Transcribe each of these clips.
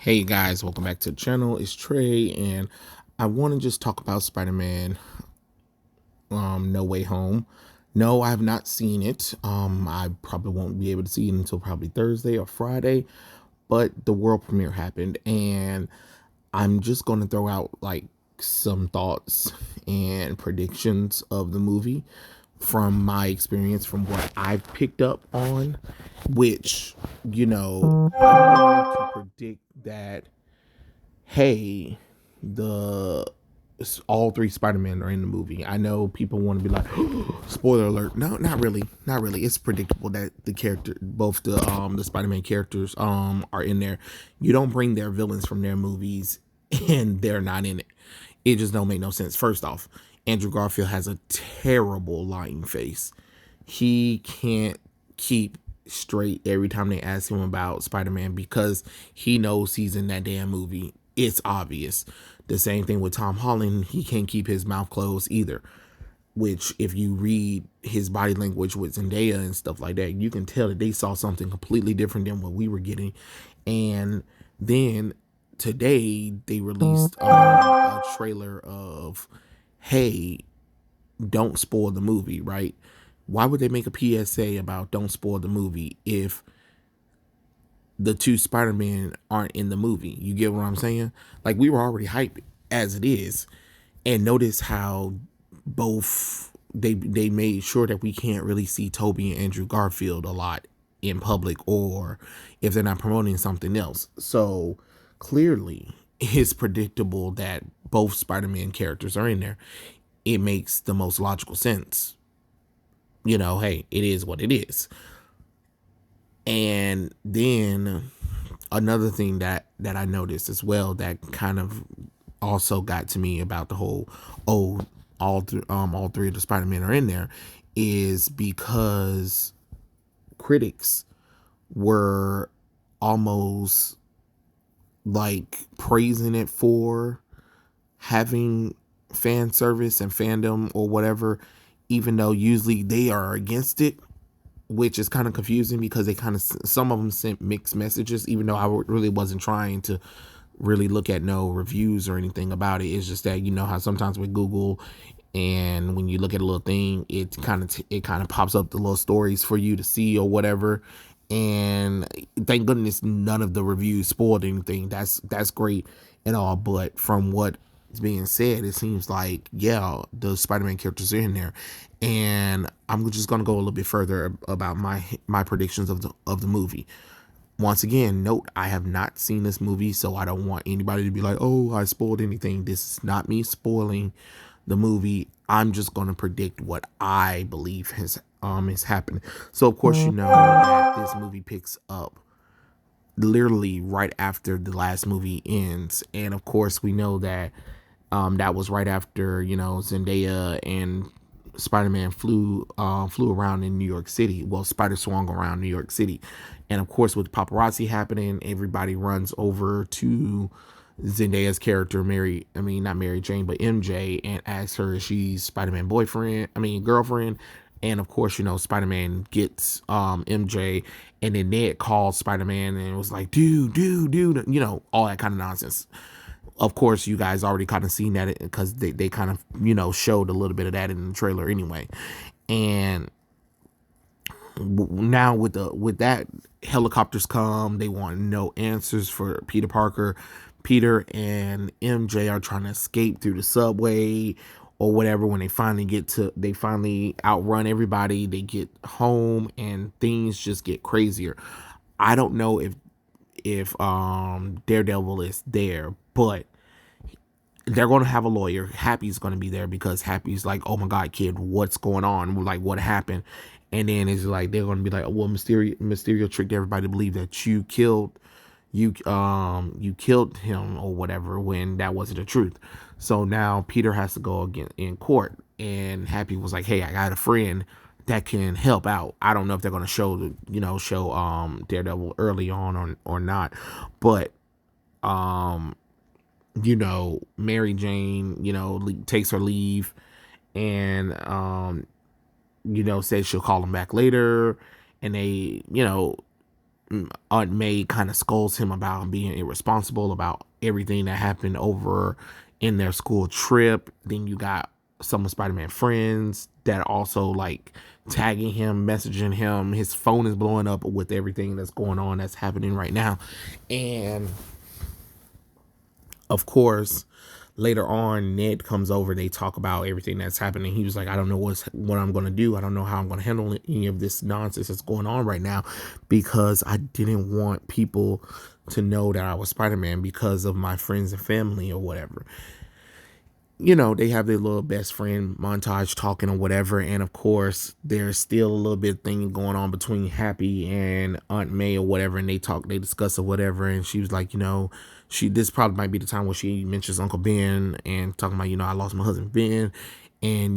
Hey guys, welcome back to the channel. It's Trey, and I want to just talk about Spider-Man No Way Home. No, I have not seen it. I probably won't be able to see it until probably Thursday or Friday, but the world premiere happened, and I'm just going to throw out like some thoughts and predictions of the movie from my experience, from what I've picked up on, which, I'm going to predict that hey, the all three Spider-Man are in the movie. I know people want to be like, spoiler alert. No, not really. Not really. It's predictable that both the Spider-Man characters are in there. You don't bring their villains from their movies and they're not in it. It just don't make no sense. First off, Andrew Garfield has a terrible lying face. He can't keep straight every time they ask him about Spider-Man because he knows he's in that damn movie. It's obvious. The same thing with Tom Holland. He can't keep his mouth closed either. Which, if you read his body language with Zendaya and stuff like that, you can tell that they saw something completely different than what we were getting. And then today they released a trailer of, hey, don't spoil the movie, right? Why would they make a PSA about don't spoil the movie if the two Spider-Man aren't in the movie? You get what I'm saying? Like, we were already hyped as it is. And notice how both they made sure that we can't really see Toby and Andrew Garfield a lot in public, or if they're not promoting something else. So clearly it's predictable that both Spider-Man characters are in there. It makes the most logical sense. Hey, it is what it is. And then another thing that I noticed as well that kind of also got to me about the whole, oh, all three of the Spider-Man are in there, is because critics were almost like praising it for having fan service and fandom or whatever, even though usually they are against it, which is kind of confusing because some of them sent mixed messages, even though I really wasn't trying to really look at no reviews or anything about it. It's just that, how sometimes with Google, and when you look at a little thing, it kind of pops up the little stories for you to see or whatever. And thank goodness none of the reviews spoiled anything. That's great and all, but from what is being said, it seems like, yeah, the Spider-Man characters are in there. And I'm just gonna go a little bit further about my predictions of the movie. Once again, note, I have not seen this movie, so I don't want anybody to be like, oh, I spoiled anything. This is not me spoiling the movie. I'm just going to predict what I believe is happening. So, of course, you know that this movie picks up literally right after the last movie ends. And, of course, we know that that was right after, Zendaya and Spider-Man flew around in New York City. Well, Spider swung around New York City, and of course, with paparazzi happening, everybody runs over to Zendaya's character, not Mary Jane, but MJ, and asks her if she's Spider-Man girlfriend. And of course, Spider-Man gets MJ, and then Ned calls Spider-Man and was like, dude, all that kind of nonsense. Of course, you guys already kind of seen that because they kind of, showed a little bit of that in the trailer anyway. And now with that, helicopters come. They want no answers for Peter Parker. Peter and MJ are trying to escape through the subway or whatever. When they finally outrun everybody. They get home and things just get crazier. I don't know if Daredevil is there, but they're going to have a lawyer. Happy's going to be there because Happy's like, oh my God, kid, what's going on? Like, what happened? And then it's like, they're going to be like, well, Mysterio tricked everybody to believe that you killed him or whatever, when that wasn't the truth. So now Peter has to go again in court, and Happy was like, hey, I got a friend that can help out. I don't know if they're going to show Daredevil early on or not, but Mary Jane, takes her leave, and says she'll call him back later, and they, Aunt May kind of scolds him about being irresponsible about everything that happened over in their school trip. Then you got some of Spider-Man friends that also like tagging him, messaging him. His phone is blowing up with everything that's going on, that's happening right now. And of course, later on, Ned comes over. They talk about everything that's happening. He was like, I don't know what I'm going to do. I don't know how I'm going to handle any of this nonsense that's going on right now, because I didn't want people to know that I was Spider-Man because of my friends and family or whatever. You know, they have their little best friend montage talking or whatever. And of course, there's still a little bit thing going on between Happy and Aunt May or whatever. And they discuss or whatever. And she was like, this probably might be the time where she mentions Uncle Ben and talking about, I lost my husband Ben. And,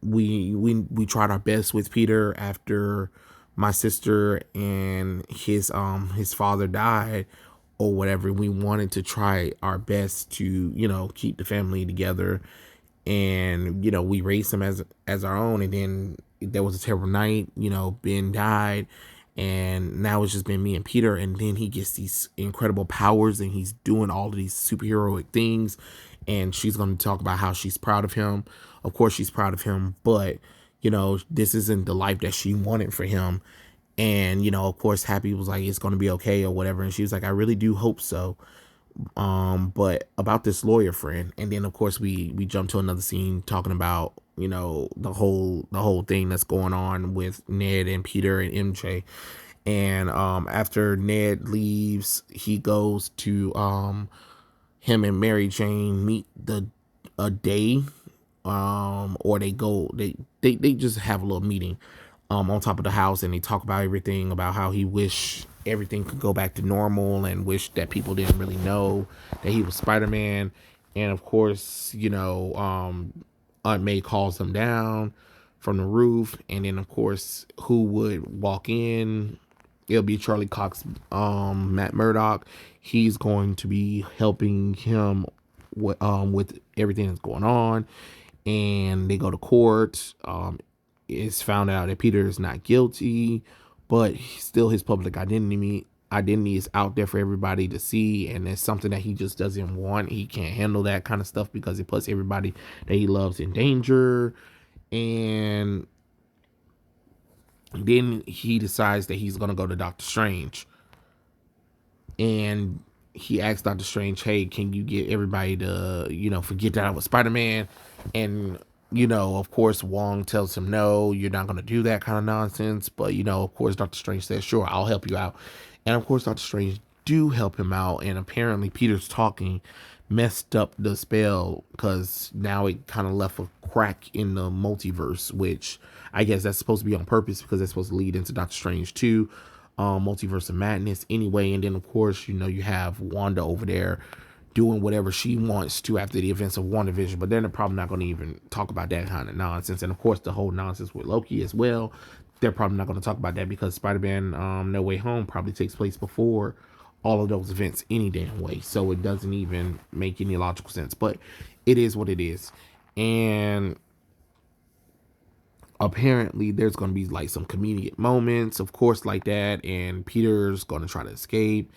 we tried our best with Peter after my sister and his father died or whatever. We wanted to try our best to keep the family together, and we raised him as our own. And then there was a terrible night. Ben died, and now it's just been me and Peter. And then he gets these incredible powers, and he's doing all of these superheroic things. And she's going to talk about how she's proud of him. Of course, she's proud of him, but this isn't the life that she wanted for him. And of course, Happy was like, it's going to be okay or whatever. And she was like, I really do hope so. But about this lawyer friend. And then of course we jump to another scene talking about the whole thing that's going on with Ned and Peter and MJ. And after Ned leaves, he goes to him and Mary Jane meet a day, or they just have a little meeting on top of the house, and they talk about everything, about how he wish everything could go back to normal and wish that people didn't really know that he was Spider-Man. And of course, Aunt May calls him down from the roof, and then of course, who would walk in? It'll be Charlie Cox, Matt Murdock. He's going to be helping him with everything that's going on. And they go to court. It's found out that Peter is not guilty, but still his public identity is out there for everybody to see, and it's something that he just doesn't want. He can't handle that kind of stuff because it puts everybody that he loves in danger. And then he decides that he's gonna go to Doctor Strange, and he asks Doctor Strange, hey, can you get everybody to forget that I was Spider-Man? And of course, Wong tells him, no, you're not going to do that kind of nonsense. But, of course, Doctor Strange says, sure, I'll help you out. And, of course, Doctor Strange do help him out. And apparently Peter's talking messed up the spell, because now it kind of left a crack in the multiverse, which I guess that's supposed to be on purpose because that's supposed to lead into Doctor Strange 2, Multiverse of Madness anyway. And then, of course, you have Wanda over there doing whatever she wants to after the events of WandaVision, but they're probably not going to even talk about that kind of nonsense. And of course, the whole nonsense with Loki as well, they're probably not going to talk about that because Spider-Man No Way Home probably takes place before all of those events any damn way. So it doesn't even make any logical sense, but it is what it is. And apparently there's going to be like some comedic moments, of course, like that. And Peter's going to try to escape.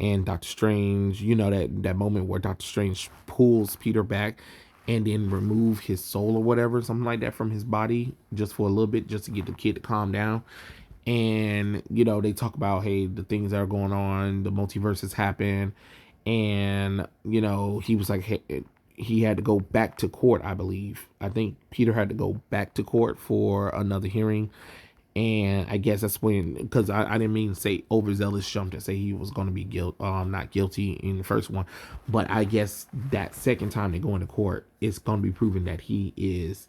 And Doctor Strange, that moment where Doctor Strange pulls Peter back and then remove his soul or whatever, something like that, from his body just for a little bit, just to get the kid to calm down. And, they talk about, hey, the things that are going on, the multiverses happen. And, he was like, hey, he had to go back to court, I believe. I think Peter had to go back to court for another hearing. And I guess that's when, because I didn't mean to say overzealous jumped and say he was going to be not guilty in the first one. But I guess that second time they go into court, it's going to be proven that he is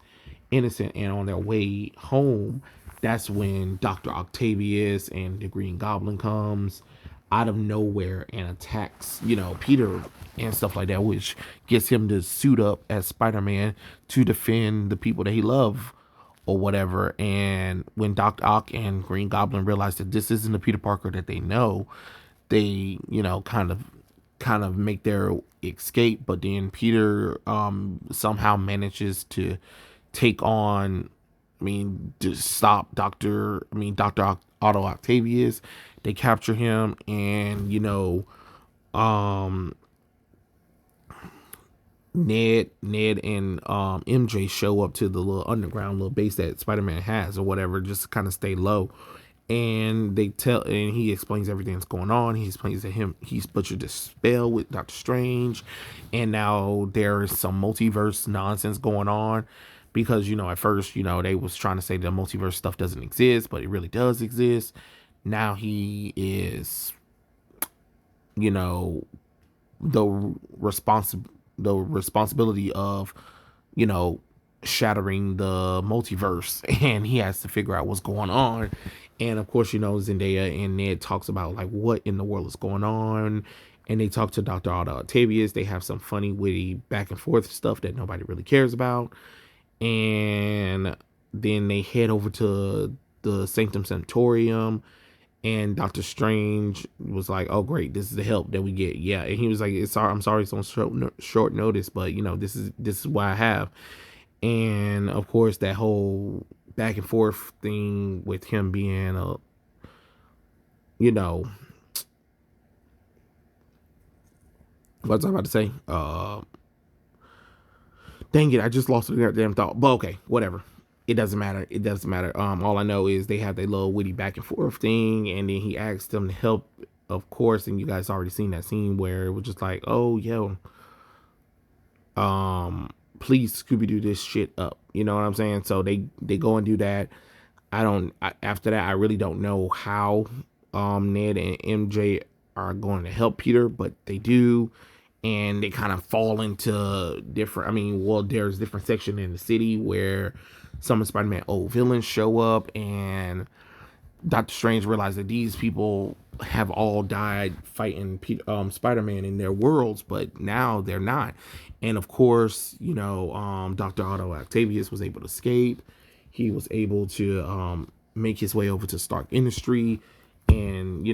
innocent. And on their way home, that's when Dr. Octavius and the Green Goblin comes out of nowhere and attacks, Peter and stuff like that, which gets him to suit up as Spider-Man to defend the people that he loves or whatever. And when Dr. Ock and Green Goblin realize that this isn't the Peter Parker that they know, they, kind of make their escape. But then Peter somehow manages to take on, to stop Dr. Otto Octavius. They capture him, and um, Ned and MJ show up to the little underground little base that Spider-Man has or whatever, just to kind of stay low. And he explains everything that's going on. He explains that he's butchered the spell with Doctor Strange, and now there is some multiverse nonsense going on because at first they was trying to say the multiverse stuff doesn't exist, but it really does exist. Now he is you know the responsibility of you know shattering the multiverse, and he has to figure out what's going on. And of course, Zendaya and Ned talks about like what in the world is going on, and they talk to Dr. Otto Octavius. They have some funny witty back and forth stuff that nobody really cares about, and then they head over to the Sanctum Sanctorium, and Doctor Strange was like, "Oh, great! This is the help that we get." Yeah, and he was like, I'm sorry, it's on short notice, but this is what I have." And of course, that whole back and forth thing with him being you know, what was I about to say? Dang it, I just lost the damn thought. But okay, whatever. It doesn't matter. It doesn't matter. All I know is they have their little witty back and forth thing, and then he asked them to help, of course. And you guys already seen that scene where it was just like, "Oh, yo, please Scooby Doo this shit up." You know what I'm saying? So they go and do that. After that, I really don't know how Ned and MJ are going to help Peter, but they do. And they kind of fall into different, there's different section in the city where some of Spider-Man old villains show up, and Doctor Strange realized that these people have all died fighting Spider-Man in their worlds, but now they're not. And of course, Dr. Otto Octavius was able to escape. He was able to make his way over to Stark Industry and,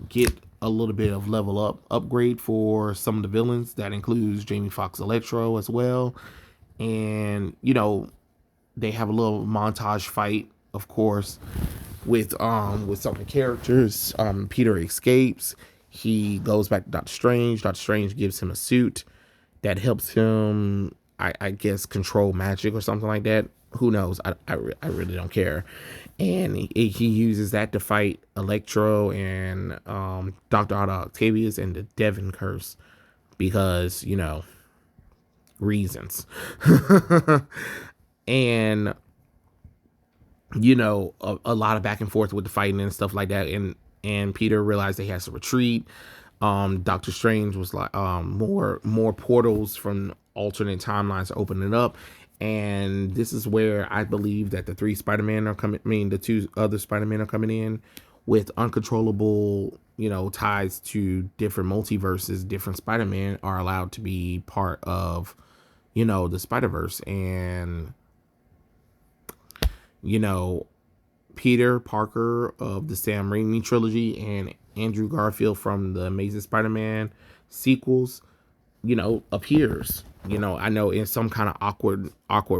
get a little bit of level upgrade for some of the villains. That includes Jamie Foxx Electro as well. And, they have a little montage fight, of course, with some of the characters. Peter escapes. He goes back to Doctor Strange. Doctor Strange gives him a suit that helps him, I guess, control magic or something like that. Who knows? I really don't care. And he uses that to fight Electro and Dr. Otto Octavius and the Devon Curse because, reasons. And a lot of back and forth with the fighting and stuff like that, and Peter realized that he has to retreat. Doctor Strange was like, more portals from alternate timelines are opening up, and this is where I believe that the three Spider-Man are coming. The two other Spider-Man are coming in with uncontrollable, ties to different multiverses. Different Spider-Man are allowed to be part of, the Spider-Verse, and Peter Parker of the Sam Raimi trilogy and Andrew Garfield from the Amazing Spider-Man sequels, appears, I know in some kind of awkward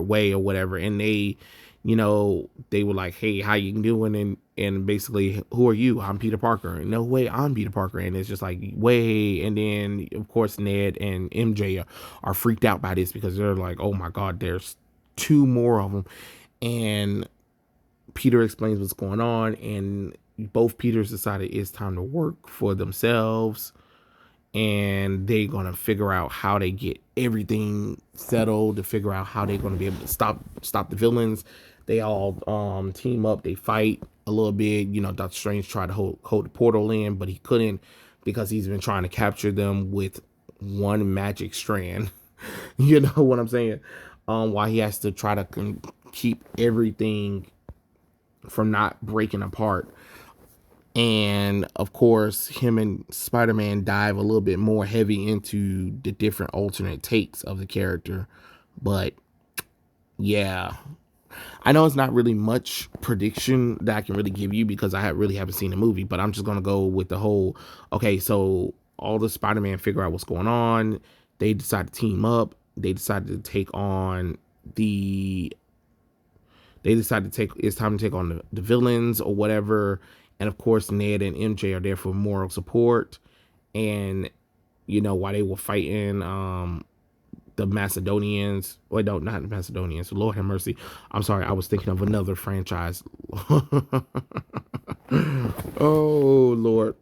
way or whatever. And they were like, "Hey, how you doing?" And basically, "Who are you?" "I'm Peter Parker." "No way, I'm Peter Parker." And it's just like, way. And then of course Ned and MJ are freaked out by this because they're like, "Oh my God, there's two more of them." And Peter explains what's going on, and both Peters decided it's time to work for themselves, and they're gonna figure out how they get everything settled, to figure out how they're gonna be able to stop the villains. They all team up, they fight a little bit. Doctor Strange tried to hold the portal in, but he couldn't because he's been trying to capture them with one magic strand. You know what I'm saying? While he has to try to keep everything from not breaking apart. And of course, him and Spider-Man dive a little bit more heavy into the different alternate takes of the character. But yeah, I know it's not really much prediction that I can really give you because I really haven't seen the movie, but I'm just going to go with the whole, okay, so all the Spider-Man figure out what's going on. They decide to team up. They decided to take on it's time to take on the villains or whatever. And of course, Ned and MJ are there for moral support. And, while they were fighting the Macedonians. Wait, no, not the Macedonians. Lord have mercy. I'm sorry. I was thinking of another franchise. Oh, Lord.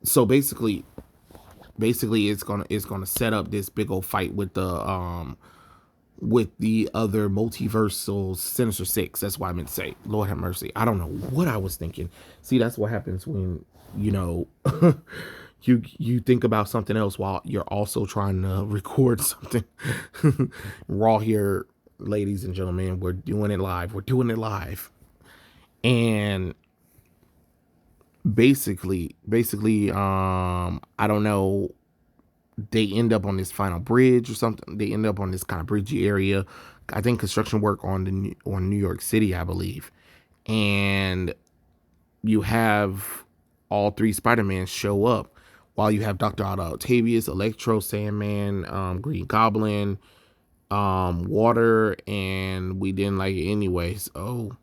So basically it's gonna set up this big old fight with the other multiversal Sinister Six. That's why I meant to say. Lord have mercy. I don't know what I was thinking. See, that's what happens when you think about something else while you're also trying to record something. Raw here, ladies and gentlemen. We're doing it live. And basically, I don't know, they end up on this final bridge or something. They end up on this kind of bridgey area. I think construction work on New York City, I believe. And you have all three Spider-Man show up, while you have Dr. Otto Octavius, Electro, Sandman, Green Goblin, Water, and we didn't like it anyways. Oh,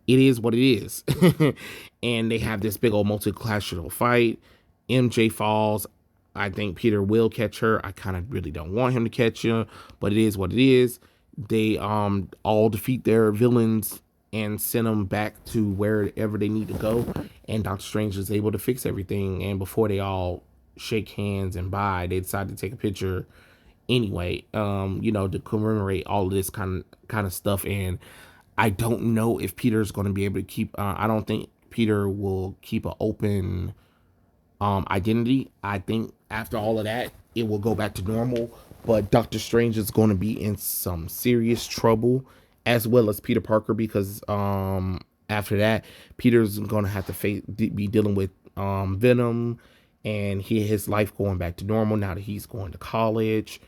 it is what it is. And they have this big old multi-classroom fight. MJ falls. I think Peter will catch her. I kind of really don't want him to catch her, but it is what it is. They all defeat their villains and send them back to wherever they need to go. And Doctor Strange is able to fix everything. And before they all shake hands and bye, they decide to take a picture anyway, to commemorate all of this kind of stuff. And I don't know if Peter's going to be able to keep. I don't think Peter will keep an open identity. I think after all of that, it will go back to normal. But Doctor Strange is going to be in some serious trouble, as well as Peter Parker, because after that, Peter's going to have to be dealing with Venom, and his life going back to normal now that he's going to college,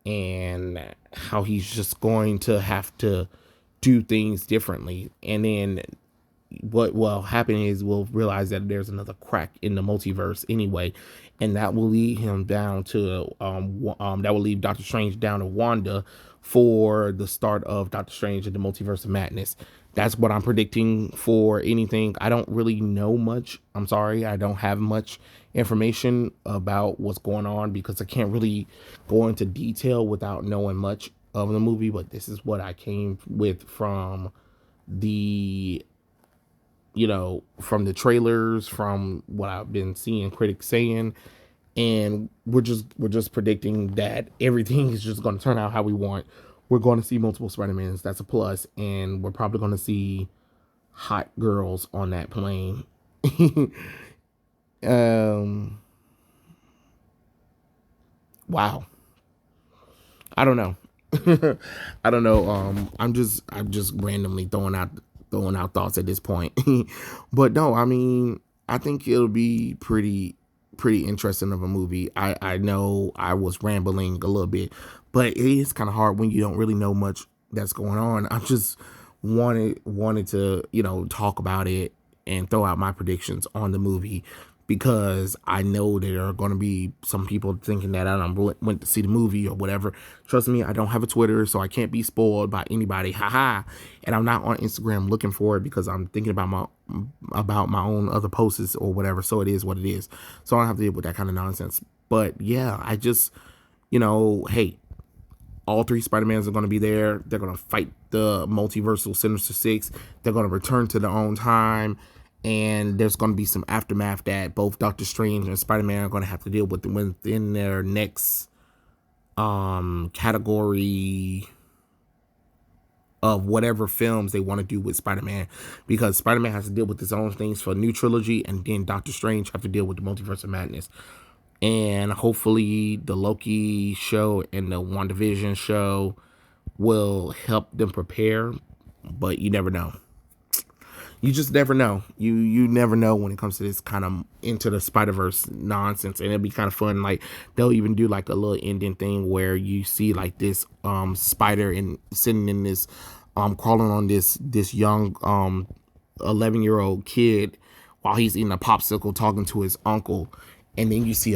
and how he's just going to have to do things differently. And then what will happen is we'll realize that there's another crack in the multiverse anyway, and that will lead him down to that will lead Doctor Strange down to Wanda for the start of Doctor Strange and the Multiverse of Madness. That's what I'm predicting for anything. I don't really know much. I'm sorry, I don't have much information about what's going on, because I can't really go into detail without knowing much of the movie. But this is what I came with from the from the trailers, from what I've been seeing critics saying, and we're just predicting that everything is just going to turn out how we want. We're going to see multiple Spider-Mans. That's a plus, and we're probably going to see hot girls on that plane. Wow. I don't know. I don't know. I'm just randomly throwing out thoughts at this point. But no, I mean, I think it'll be pretty interesting of a movie. I know I was rambling a little bit, but it is kind of hard when you don't really know much that's going on. I just wanted to talk about it and throw out my predictions on the movie, because I know there are going to be some people thinking that I went to see the movie or whatever. Trust me, I don't have a Twitter, so I can't be spoiled by anybody. Haha. And I'm not on Instagram looking for it, because I'm thinking about my own other posts or whatever. So it is what it is. So I don't have to deal with that kind of nonsense. But yeah, I just, hey, all three Spider-Mans are going to be there. They're going to fight the multiversal Sinister Six. They're going to return to their own time. And there's going to be some aftermath that both Doctor Strange and Spider-Man are going to have to deal with within their next category of whatever films they want to do with Spider-Man, because Spider-Man has to deal with his own things for a new trilogy, and then Doctor Strange have to deal with the Multiverse of Madness. And hopefully the Loki show and the WandaVision show will help them prepare, but you never know. You just never know. You never know when it comes to this kind of Into the Spider-Verse nonsense. And it'll be kind of fun. Like, they'll even do like a little ending thing where you see like this spider and sitting in this crawling on this young 11-year-old kid while he's eating a popsicle talking to his uncle. And then you see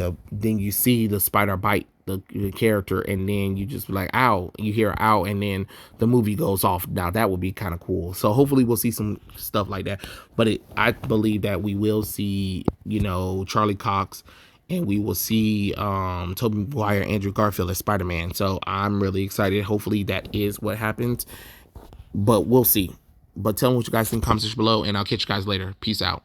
the spider bite the character, and then you just be like, ow, you hear ow, and then the movie goes off. Now that would be kind of cool. So hopefully we'll see some stuff like that. But I believe that we will see, Charlie Cox, and we will see Tobey Maguire, Andrew Garfield as Spider-Man. So I'm really excited. Hopefully that is what happens, but we'll see. But tell me what you guys think in the comment section below, and I'll catch you guys later. Peace out.